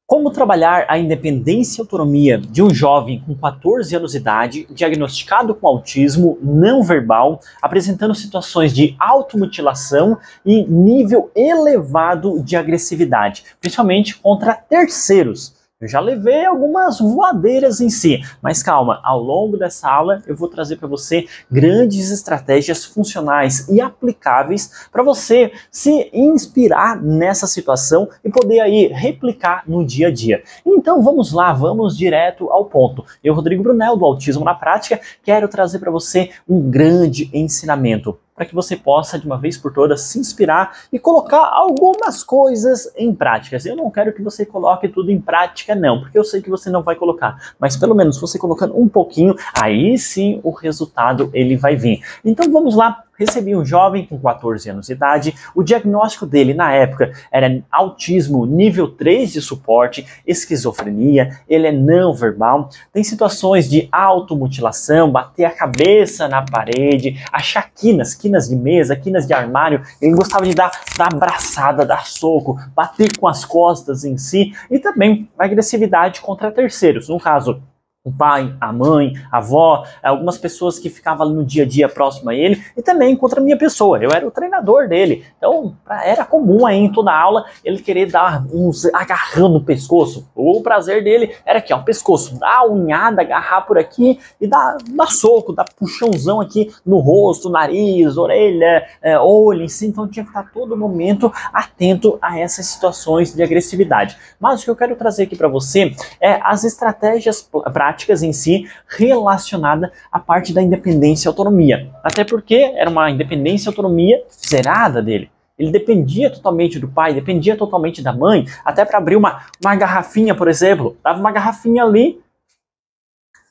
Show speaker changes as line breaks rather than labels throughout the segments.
Como trabalhar a independência e autonomia de um jovem com 14 anos de idade, diagnosticado com autismo não verbal, apresentando situações de automutilação e nível elevado de agressividade, principalmente contra terceiros. Eu já levei algumas voadeiras em si, mas calma, ao longo dessa aula eu vou trazer para você grandes estratégias funcionais e aplicáveis para você se inspirar nessa situação e poder aí replicar no dia a dia. Então vamos lá, vamos direto ao ponto. Eu, Rodrigo Brunel, do Autismo na Prática, quero trazer para você um grande ensinamento, para que você possa, de uma vez por todas, se inspirar e colocar algumas coisas em práticas. Eu não quero que você coloque tudo em prática, não, porque eu sei que você não vai colocar, mas pelo menos você colocando um pouquinho, aí sim o resultado ele vai vir. Então vamos lá. Recebi um jovem com 14 anos de idade, o diagnóstico dele na época era autismo nível 3 de suporte, esquizofrenia, ele é não verbal, tem situações de automutilação, bater a cabeça na parede, achar quinas de mesa, quinas de armário, ele gostava de dar abraçada, dar soco, bater com as costas em si, e também agressividade contra terceiros, no caso o pai, a mãe, a avó, algumas pessoas que ficavam ali no dia a dia próximo a ele, e também contra a minha pessoa. Eu era o treinador dele, então era comum aí em toda aula ele querer dar uns agarrão no pescoço. O prazer dele era aqui, ó, o pescoço, dar a unhada, agarrar por aqui e dar soco, dar puxãozão aqui no rosto, nariz, orelha, olho, assim. Então tinha que estar todo momento atento a essas situações de agressividade. Mas o que eu quero trazer aqui para você é as estratégias práticas em si relacionada à parte da independência e autonomia. Até porque era uma independência e autonomia zerada dele. Ele dependia totalmente do pai, dependia totalmente da mãe, até para abrir uma garrafinha, por exemplo. Dava uma garrafinha ali,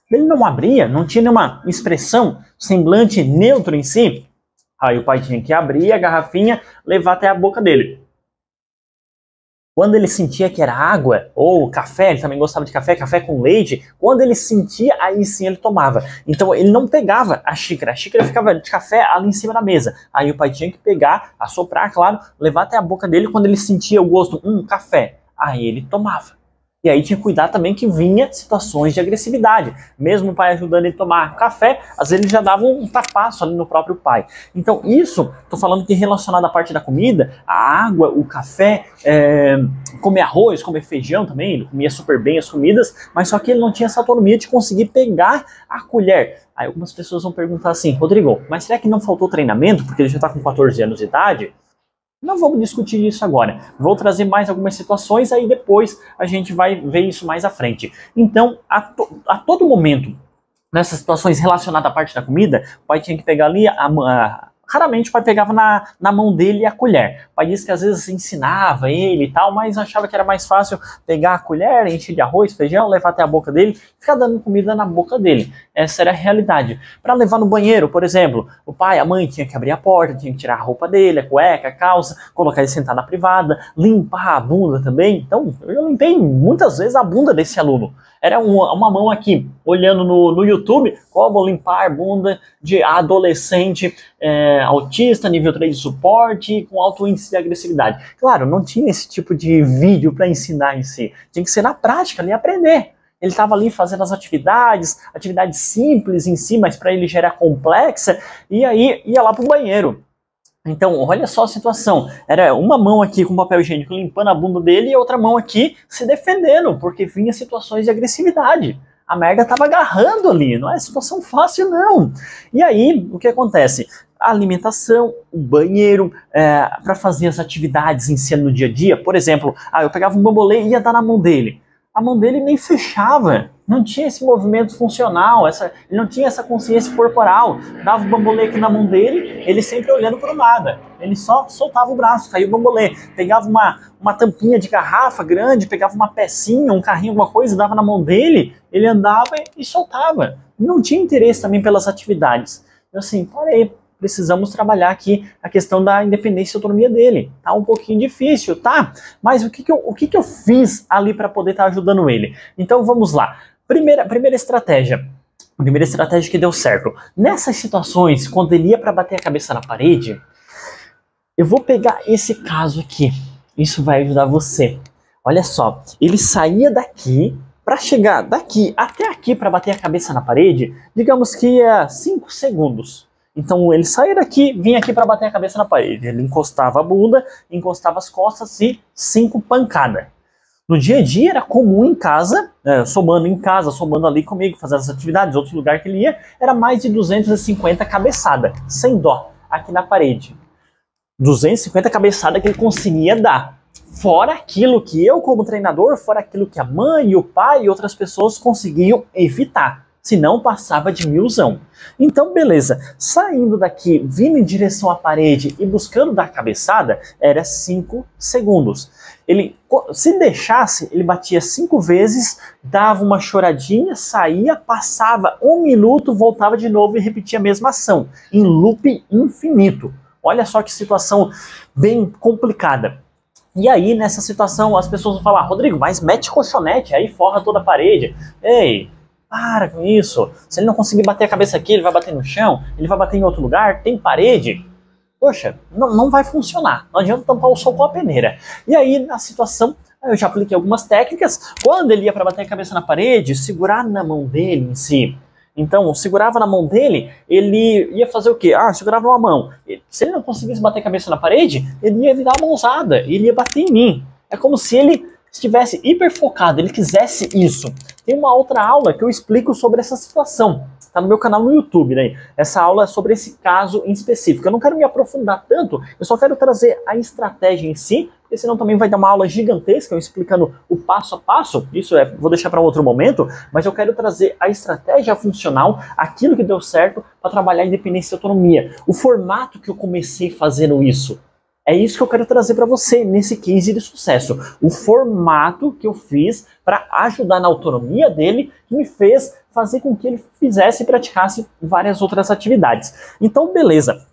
ele não abria, não tinha nenhuma expressão, semblante neutro em si. Aí o pai tinha que abrir a garrafinha, levar até a boca dele. Quando ele sentia que era água ou café, ele também gostava de café com leite, quando ele sentia, aí sim ele tomava. Então ele não pegava a xícara ficava de café ali em cima da mesa. Aí o pai tinha que pegar, assoprar, claro, levar até a boca dele quando ele sentia o gosto, café. Aí ele tomava. E aí tinha que cuidar também que vinha situações de agressividade. Mesmo o pai ajudando ele a tomar café, às vezes ele já dava um tapaço ali no próprio pai. Então isso, tô falando que relacionado à parte da comida, a água, o café, comer arroz, comer feijão também, ele comia super bem as comidas, mas só que ele não tinha essa autonomia de conseguir pegar a colher. Aí algumas pessoas vão perguntar assim, Rodrigo, mas será que não faltou treinamento porque ele já está com 14 anos de idade? Não vamos discutir isso agora. Vou trazer mais algumas situações, aí depois a gente vai ver isso mais à frente. Então, a todo momento, nessas situações relacionadas à parte da comida, o pai tinha que pegar ali raramente o pai pegava na mão dele a colher. O pai disse que às vezes ensinava ele e tal, mas achava que era mais fácil pegar a colher, encher de arroz, feijão, levar até a boca dele, ficar dando comida na boca dele. Essa era a realidade. Para levar no banheiro, por exemplo, o pai, a mãe tinha que abrir a porta, tinha que tirar a roupa dele, a cueca, a calça, colocar ele sentar na privada, limpar a bunda também. Então, eu limpei muitas vezes a bunda desse aluno. Era uma mão aqui, olhando no YouTube, como limpar a bunda de adolescente autista, nível 3 de suporte, com alto índice de agressividade. Claro, não tinha esse tipo de vídeo para ensinar em si. Tinha que ser na prática, ali aprender. Ele estava ali fazendo as atividades simples em si, mas para ele já era complexa, e aí ia lá para o banheiro. Então, olha só a situação, era uma mão aqui com papel higiênico limpando a bunda dele e outra mão aqui se defendendo, porque vinha situações de agressividade. A merda estava agarrando ali, não é situação fácil não. E aí, o que acontece? A alimentação, o banheiro, para fazer as atividades em si no dia a dia, por exemplo, eu pegava um bambolê e ia dar na mão dele. A mão dele nem fechava, não tinha esse movimento funcional, ele não tinha essa consciência corporal. Dava o bambolê aqui na mão dele, ele sempre olhando para o nada. Ele só soltava o braço, caía o bambolê. Pegava uma tampinha de garrafa grande, pegava uma pecinha, um carrinho, alguma coisa, dava na mão dele, ele andava e soltava. Não tinha interesse também pelas atividades. Eu assim, parei. Precisamos trabalhar aqui a questão da independência e autonomia dele. Tá um pouquinho difícil, tá? Mas o que eu fiz ali para poder estar ajudando ele? Então vamos lá. Primeira estratégia. Primeira estratégia que deu certo. Nessas situações, quando ele ia para bater a cabeça na parede, eu vou pegar esse caso aqui. Isso vai ajudar você. Olha só, ele saía daqui para chegar daqui até aqui para bater a cabeça na parede, digamos que ia 5 segundos. Então ele saía daqui, vinha aqui para bater a cabeça na parede. Ele encostava a bunda, encostava as costas e 5 pancadas. No dia a dia era comum em casa, somando ali comigo, fazendo as atividades, outro lugar que ele ia, era mais de 250 cabeçadas, sem dó, aqui na parede. 250 cabeçadas que ele conseguia dar. Fora aquilo que eu, como treinador, fora aquilo que a mãe, o pai e outras pessoas conseguiam evitar. Senão passava de 1000zão. Então, beleza. Saindo daqui, vindo em direção à parede e buscando dar cabeçada, era 5 segundos. Ele, se deixasse, ele batia 5 vezes, dava uma choradinha, saía, passava 1 minuto, voltava de novo e repetia a mesma ação. Em loop infinito. Olha só que situação bem complicada. E aí, nessa situação, as pessoas vão falar, Rodrigo, mas mete colchonete, aí forra toda a parede. Ei, para com isso. Se ele não conseguir bater a cabeça aqui, ele vai bater no chão, ele vai bater em outro lugar, tem parede. Poxa, não vai funcionar. Não adianta tampar o sol com a peneira. E aí, na situação, eu já apliquei algumas técnicas. Quando ele ia para bater a cabeça na parede, segurar na mão dele em si. Então, segurava na mão dele, ele ia fazer o quê? Segurava uma mão. Se ele não conseguisse bater a cabeça na parede, ele ia virar a mãozada, ele ia bater em mim. É como se ele estivesse hiper focado, ele quisesse isso. Tem uma outra aula que eu explico sobre essa situação. Está no meu canal no YouTube, né? Essa aula é sobre esse caso em específico. Eu não quero me aprofundar tanto, eu só quero trazer a estratégia em si, porque senão também vai dar uma aula gigantesca, eu explicando o passo a passo. Isso vou deixar para um outro momento, mas eu quero trazer a estratégia funcional, aquilo que deu certo para trabalhar independência e autonomia. O formato que eu comecei fazendo isso. É isso que eu quero trazer para você nesse case de sucesso. O formato que eu fiz para ajudar na autonomia dele, que me fez fazer com que ele fizesse e praticasse várias outras atividades. Então, beleza.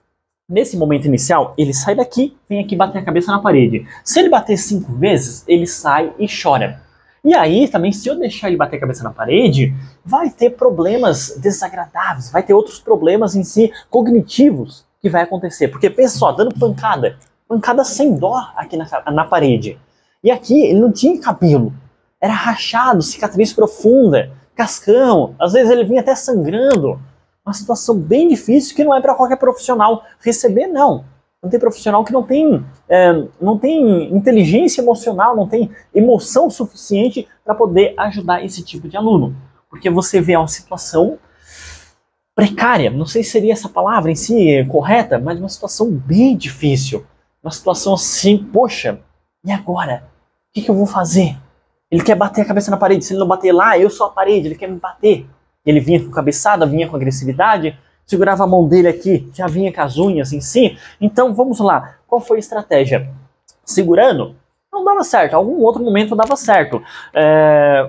Nesse momento inicial, ele sai daqui, vem aqui bater a cabeça na parede. Se ele bater 5 vezes, ele sai e chora. E aí, também, se eu deixar ele bater a cabeça na parede, vai ter problemas desagradáveis, vai ter outros problemas em si cognitivos que vai acontecer. Porque pensa só, dando pancada sem dó aqui na parede. E aqui ele não tinha cabelo, era rachado, cicatriz profunda, cascão, às vezes ele vinha até sangrando. Uma situação bem difícil que não é para qualquer profissional receber, não. Não tem profissional que não tem inteligência emocional, não tem emoção suficiente para poder ajudar esse tipo de aluno. Porque você vê uma situação precária, não sei se seria essa palavra em si correta, mas uma situação bem difícil. Uma situação assim, poxa, e agora? O que eu vou fazer? Ele quer bater a cabeça na parede, se ele não bater lá, eu sou a parede, ele quer me bater. Ele vinha com cabeçada, vinha com agressividade, segurava a mão dele aqui, já vinha com as unhas em si. Então vamos lá, qual foi a estratégia? Segurando, não dava certo, algum outro momento dava certo.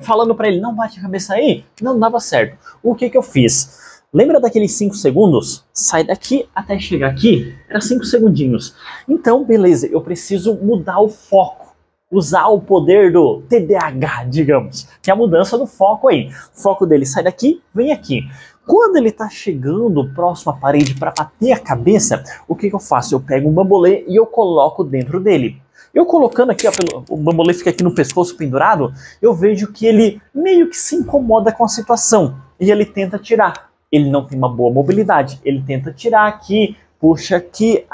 Falando para ele, não bate a cabeça aí, não dava certo. O que eu fiz? Lembra daqueles 5 segundos? Sai daqui até chegar aqui, era 5 segundinhos. Então, beleza, eu preciso mudar o foco. Usar o poder do TDAH, digamos. Que é a mudança do foco aí. O foco dele sai daqui, vem aqui. Quando ele está chegando próximo à parede para bater a cabeça, o que eu faço? Eu pego um bambolê e eu coloco dentro dele. Eu colocando aqui, ó, o bambolê fica aqui no pescoço pendurado, eu vejo que ele meio que se incomoda com a situação. E ele tenta tirar. Ele não tem uma boa mobilidade. Ele tenta tirar aqui, puxa aqui,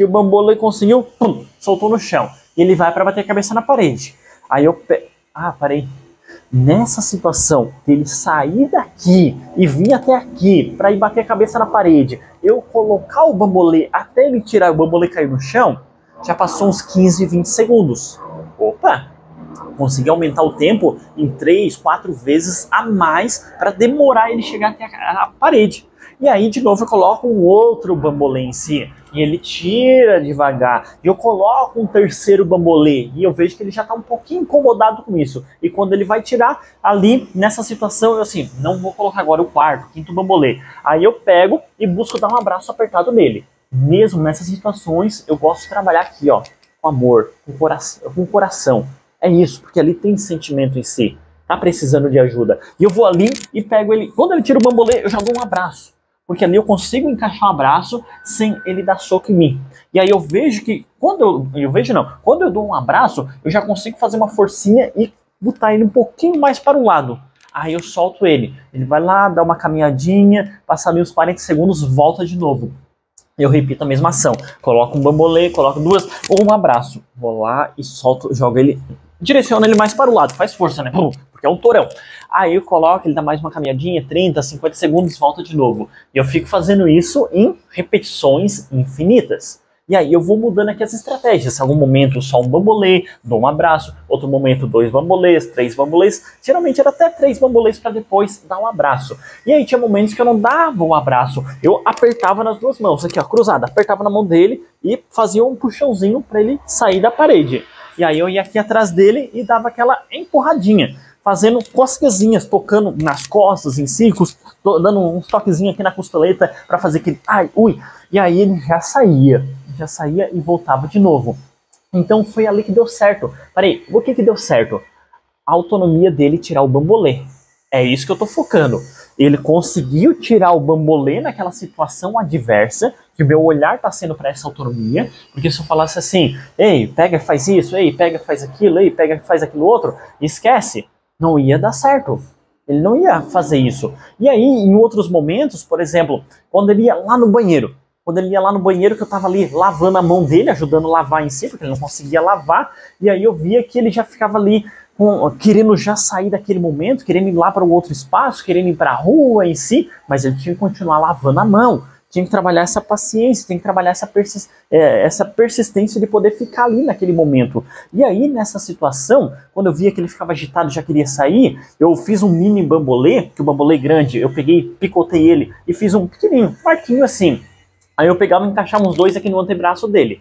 o bambolê conseguiu, pum, soltou no chão. E ele vai para bater a cabeça na parede. Aí eu parei. Nessa situação, ele sair daqui e vir até aqui para ir bater a cabeça na parede, eu colocar o bambolê até ele tirar o bambolê cair no chão, já passou uns 15, 20 segundos. Opa! Consegui aumentar o tempo em 3, 4 vezes a mais para demorar ele chegar até a parede. E aí, de novo, eu coloco um outro bambolê em si. E ele tira devagar. E eu coloco um terceiro bambolê. E eu vejo que ele já está um pouquinho incomodado com isso. E quando ele vai tirar, ali, nessa situação, eu assim, não vou colocar agora o quarto, quinto bambolê. Aí eu pego e busco dar um abraço apertado nele. Mesmo nessas situações, eu gosto de trabalhar aqui, ó, com amor, com coração. É isso, porque ali tem sentimento em si. Tá precisando de ajuda. E eu vou ali e pego ele. Quando ele tira o bambolê, eu já dou um abraço. porque ali eu consigo encaixar um abraço sem ele dar soco em mim. E aí eu vejo que, quando eu dou um abraço, eu já consigo fazer uma forcinha e botar ele um pouquinho mais para o lado. Aí eu solto ele. Ele vai lá, dá uma caminhadinha, passa ali uns 40 segundos, volta de novo. Eu repito a mesma ação. Coloco um bambolê, coloco duas, ou um abraço. Vou lá e solto, jogo ele, direciono ele mais para o lado, faz força, né? Porque é um torão. Aí eu coloco, ele dá mais uma caminhadinha, 30, 50 segundos, volta de novo. E eu fico fazendo isso em repetições infinitas. E aí eu vou mudando aqui as estratégias. Em algum momento só um bambolê, dou um abraço. Outro momento 2 bambolês, 3 bambolês. Geralmente era até 3 bambolês para depois dar um abraço. E aí tinha momentos que eu não dava um abraço. Eu apertava nas duas mãos, aqui ó, cruzada. Apertava na mão dele e fazia um puxãozinho para ele sair da parede. E aí eu ia aqui atrás dele e dava aquela empurradinha. Fazendo cosquezinhas, tocando nas costas, em círculos, dando uns toquezinhos aqui na costeleta para fazer aquele ai, ui. E aí ele já saía e voltava de novo. Então foi ali que deu certo. Peraí, o que deu certo? A autonomia dele tirar o bambolê. É isso que eu tô focando. Ele conseguiu tirar o bambolê naquela situação adversa, que o meu olhar tá sendo para essa autonomia, porque se eu falasse assim, ei, pega e faz isso, ei, pega e faz aquilo, ei, pega e faz aquilo outro, esquece, não ia dar certo. Ele não ia fazer isso. E aí, em outros momentos, por exemplo, quando ele ia lá no banheiro, que eu tava ali lavando a mão dele, ajudando a lavar em si, porque ele não conseguia lavar, e aí eu via que ele já ficava ali querendo já sair daquele momento, querendo ir lá para o outro espaço, querendo ir para a rua em si, mas ele tinha que continuar lavando a mão, tinha que trabalhar essa paciência, tinha que trabalhar essa persistência de poder ficar ali naquele momento. E aí, nessa situação, quando eu via que ele ficava agitado e já queria sair, eu fiz um mini bambolê, que o bambolê grande, eu peguei, picotei ele e fiz um pequenininho, marquinho assim. Aí eu pegava e encaixava uns dois aqui no antebraço dele.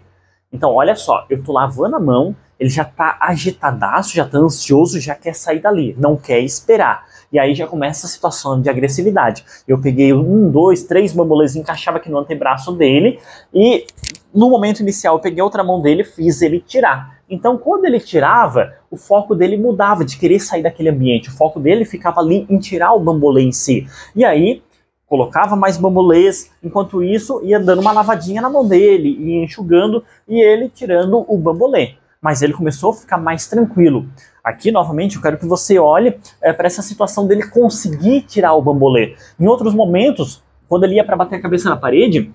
Então, olha só, eu tô lavando a mão, ele já tá agitadaço, já tá ansioso, já quer sair dali, não quer esperar. E aí já começa a situação de agressividade. Eu peguei 1, 2, 3 bambolês, encaixava aqui no antebraço dele, e no momento inicial eu peguei outra mão dele e fiz ele tirar. Então, quando ele tirava, o foco dele mudava de querer sair daquele ambiente. O foco dele ficava ali em tirar o bambolê em si. E aí, colocava mais bambolês, enquanto isso ia dando uma lavadinha na mão dele, ia enxugando e ele tirando o bambolê. Mas ele começou a ficar mais tranquilo. Aqui, novamente, eu quero que você olhe para essa situação dele conseguir tirar o bambolê. Em outros momentos, quando ele ia para bater a cabeça na parede,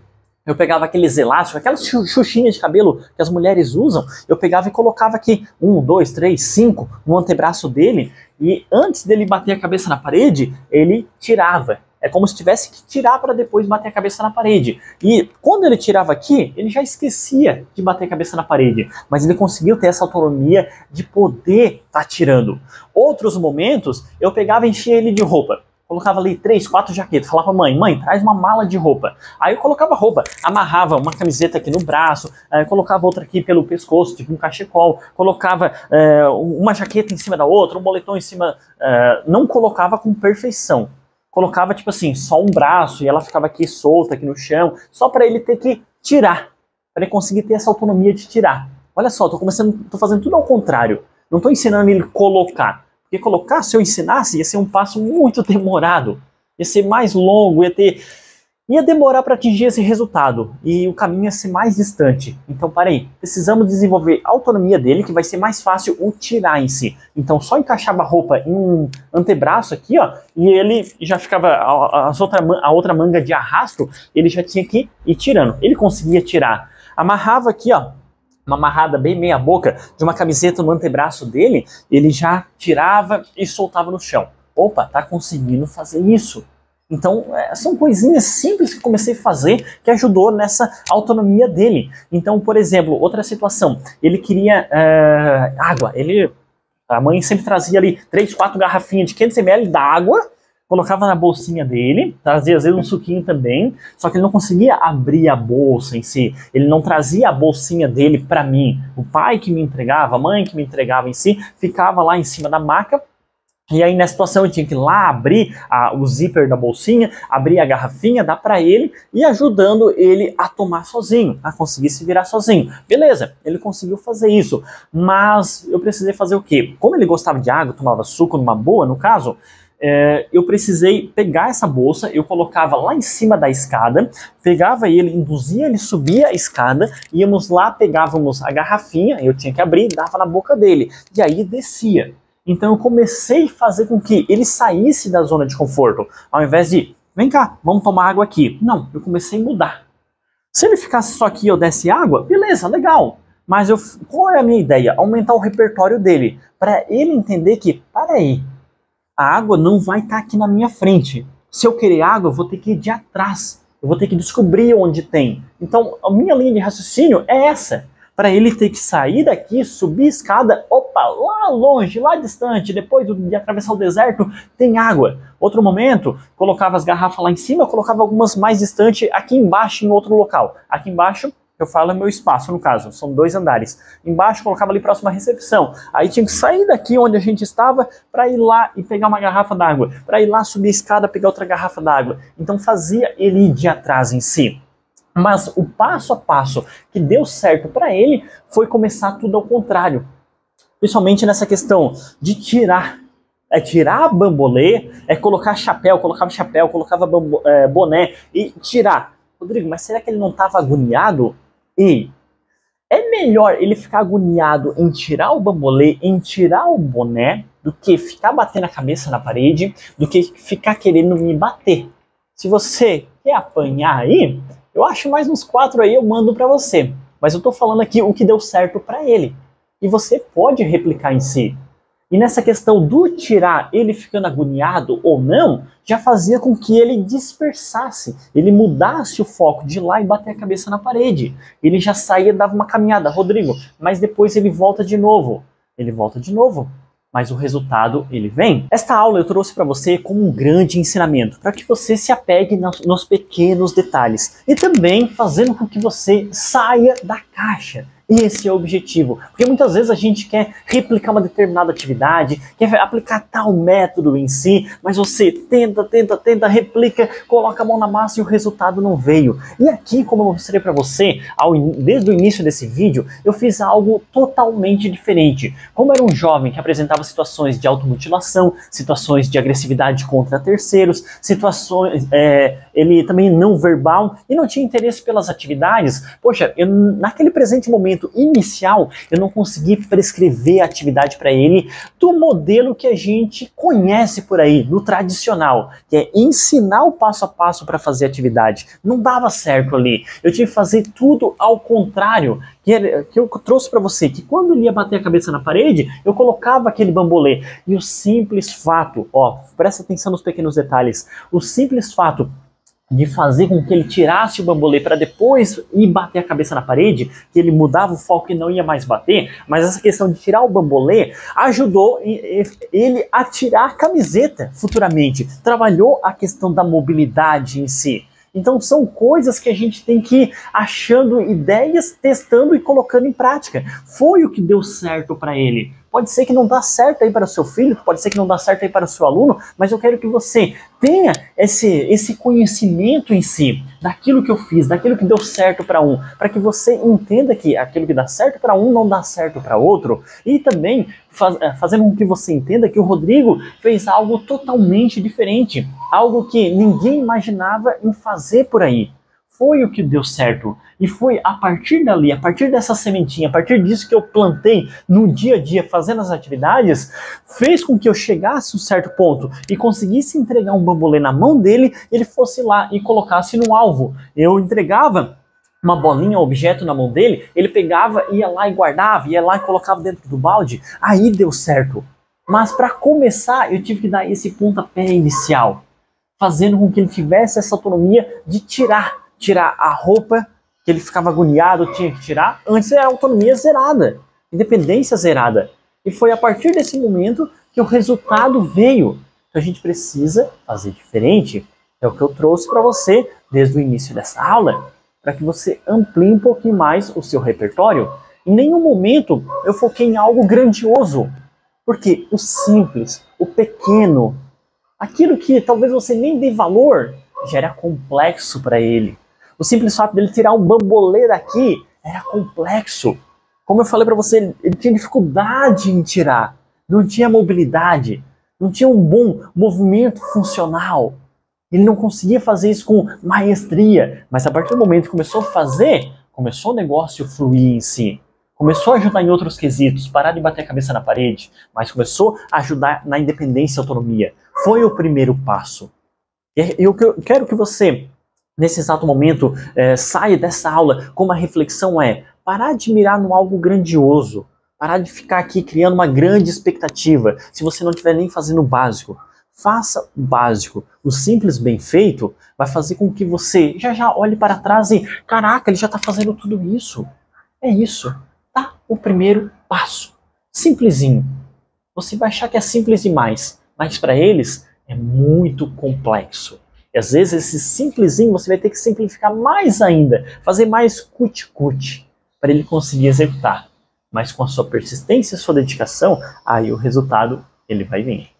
eu pegava aqueles elásticos, aquelas xuxinhas de cabelo que as mulheres usam, eu pegava e colocava aqui 1, 2, 3, 5 no antebraço dele, e antes dele bater a cabeça na parede, ele tirava. É como se tivesse que tirar para depois bater a cabeça na parede. E quando ele tirava aqui, ele já esquecia de bater a cabeça na parede. Mas ele conseguiu ter essa autonomia de poder estar tirando. Outros momentos, eu pegava e enchia ele de roupa. Colocava ali 3, 4 jaquetas. Falava, mãe, traz uma mala de roupa. Aí eu colocava roupa, amarrava uma camiseta aqui no braço, colocava outra aqui pelo pescoço, tipo um cachecol. Colocava uma jaqueta em cima da outra, um moletom em cima. Não colocava com perfeição. Colocava, tipo assim, só um braço e ela ficava aqui solta, aqui no chão, só para ele ter que tirar, para ele conseguir ter essa autonomia de tirar. Olha só, tô fazendo tudo ao contrário. Não tô ensinando ele colocar. Porque colocar, se eu ensinasse, ia ser um passo muito demorado. Ia ser mais longo, ia demorar para atingir esse resultado. E o caminho ia ser mais distante. Então, peraí, precisamos desenvolver a autonomia dele, que vai ser mais fácil o tirar em si. Então, só encaixava a roupa em um antebraço aqui, ó, e ele já ficava, a outra manga de arrasto, ele já tinha que ir tirando. Ele conseguia tirar. Amarrava aqui, ó, uma amarrada bem meia boca de uma camiseta no antebraço dele, ele já tirava e soltava no chão. Opa, tá conseguindo fazer isso. Então, são coisinhas simples que comecei a fazer que ajudou nessa autonomia dele. Então, por exemplo, outra situação, ele queria água. A mãe sempre trazia ali 3, 4 garrafinhas de 500 ml d'água, colocava na bolsinha dele, trazia às vezes um suquinho também, só que ele não conseguia abrir a bolsa em si, ele não trazia a bolsinha dele para mim. O pai que me entregava, a mãe que me entregava em si, ficava lá em cima da maca. E aí, nessa situação, eu tinha que ir lá abrir o zíper da bolsinha, abrir a garrafinha, dar para ele e ajudando ele a tomar sozinho, a conseguir se virar sozinho. Beleza, ele conseguiu fazer isso, mas eu precisei fazer o quê? Como ele gostava de água, tomava suco numa boa, no caso, eu precisei pegar essa bolsa, eu colocava lá em cima da escada, pegava ele, induzia ele, subia a escada, íamos lá, pegávamos a garrafinha, eu tinha que abrir, dava na boca dele, e aí descia. Então eu comecei a fazer com que ele saísse da zona de conforto, ao invés de, vem cá, vamos tomar água aqui. Não, eu comecei a mudar. Se ele ficasse só aqui e eu desse água, beleza, legal. Mas qual é a minha ideia? Aumentar o repertório dele, para ele entender que, para aí, a água não vai estar aqui na minha frente. Se eu querer água, eu vou ter que ir de atrás. Eu vou ter que descobrir onde tem. Então, a minha linha de raciocínio é essa. Para ele ter que sair daqui, subir a escada, opa, lá longe, lá distante, depois de atravessar o deserto, tem água. Outro momento, colocava as garrafas lá em cima, eu colocava algumas mais distante aqui embaixo em outro local. Aqui embaixo, eu falo é meu espaço, no caso, são 2 andares. Embaixo colocava ali próximo à recepção. Aí tinha que sair daqui onde a gente estava para ir lá e pegar uma garrafa d'água. Para ir lá subir a escada, pegar outra garrafa d'água. Então fazia ele ir de atrás em si. Mas o passo a passo que deu certo para ele foi começar tudo ao contrário. Principalmente nessa questão de tirar. É tirar a bambolê, é colocar chapéu, colocava boné e tirar. Rodrigo, mas será que ele não estava agoniado? E é melhor ele ficar agoniado em tirar o bambolê, em tirar o boné, do que ficar batendo a cabeça na parede, do que ficar querendo me bater. Se você quer apanhar aí, eu acho mais uns 4 aí, eu mando pra você. Mas eu tô falando aqui o que deu certo pra ele. E você pode replicar em si. E nessa questão do tirar, ele ficando agoniado ou não, já fazia com que ele dispersasse, ele mudasse o foco de ir lá e bater a cabeça na parede. Ele já saía, dava uma caminhada, Rodrigo, mas depois ele volta de novo. Ele volta de novo, mas o resultado ele vem. Esta aula eu trouxe para você como um grande ensinamento, para que você se apegue nos pequenos detalhes e também fazendo com que você saia da caixa. Esse é o objetivo, porque muitas vezes a gente quer replicar uma determinada atividade, quer aplicar tal método em si, mas você tenta, replica, coloca a mão na massa e o resultado não veio. E aqui, como eu mostrei para você, desde o início desse vídeo, eu fiz algo totalmente diferente. Como era um jovem que apresentava situações de automutilação, situações de agressividade contra terceiros, situações, ele também não verbal e não tinha interesse pelas atividades, poxa, naquele presente momento inicial, eu não consegui prescrever a atividade para ele do modelo que a gente conhece por aí, no tradicional, que é ensinar o passo a passo para fazer a atividade. Não dava certo ali. Eu tive que fazer tudo ao contrário, que eu trouxe para você, que quando ele ia bater a cabeça na parede, eu colocava aquele bambolê. E o simples fato, presta atenção nos pequenos detalhes, o simples fato de fazer com que ele tirasse o bambolê para depois ir bater a cabeça na parede, que ele mudava o foco e não ia mais bater, mas essa questão de tirar o bambolê ajudou ele a tirar a camiseta futuramente, trabalhou a questão da mobilidade em si. Então são coisas que a gente tem que ir achando ideias, testando e colocando em prática. Foi o que deu certo para ele. Pode ser que não dá certo aí para o seu filho, pode ser que não dá certo aí para o seu aluno, mas eu quero que você tenha esse conhecimento em si, daquilo que eu fiz, daquilo que deu certo para um, para que você entenda que aquilo que dá certo para um não dá certo para outro, e também fazendo com que você entenda que o Rodrigo fez algo totalmente diferente, algo que ninguém imaginava em fazer por aí. Foi o que deu certo. E foi a partir dali, a partir dessa sementinha, a partir disso que eu plantei no dia a dia, fazendo as atividades, fez com que eu chegasse a um certo ponto e conseguisse entregar um bambolê na mão dele, ele fosse lá e colocasse no alvo. Eu entregava uma bolinha, um objeto na mão dele, ele pegava, ia lá e guardava, ia lá e colocava dentro do balde, aí deu certo. Mas para começar, eu tive que dar esse pontapé inicial, fazendo com que ele tivesse essa autonomia de tirar a roupa que ele ficava agoniado, tinha que tirar. Antes era autonomia zerada, independência zerada. E foi a partir desse momento que o resultado veio. Então a gente precisa fazer diferente. É o que eu trouxe para você desde o início dessa aula, para que você amplie um pouquinho mais o seu repertório. Em nenhum momento eu foquei em algo grandioso, porque o simples, o pequeno, aquilo que talvez você nem dê valor, já era complexo para ele. O simples fato dele tirar um bambolê daqui era complexo. Como eu falei para você, ele tinha dificuldade em tirar, não tinha mobilidade. não tinha um bom movimento funcional. Ele não conseguia fazer isso com maestria, mas a partir do momento que começou a fazer, começou o negócio a fluir em si. Começou a ajudar em outros quesitos, parar de bater a cabeça na parede, mas começou a ajudar na independência e autonomia. Foi o primeiro passo. Eu quero que você, nesse exato momento, saia dessa aula com uma reflexão parar de mirar no algo grandioso, parar de ficar aqui criando uma grande expectativa, se você não estiver nem fazendo o básico. Faça o básico. O simples bem feito vai fazer com que você já olhe para trás e, caraca, ele já está fazendo tudo isso. É isso. Tá? O primeiro passo. Simplesinho. Você vai achar que é simples demais, mas para eles é muito complexo. E às vezes esse simplesinho você vai ter que simplificar mais ainda, fazer mais cuti-cuti para ele conseguir executar. Mas com a sua persistência e sua dedicação, aí o resultado ele vai vir.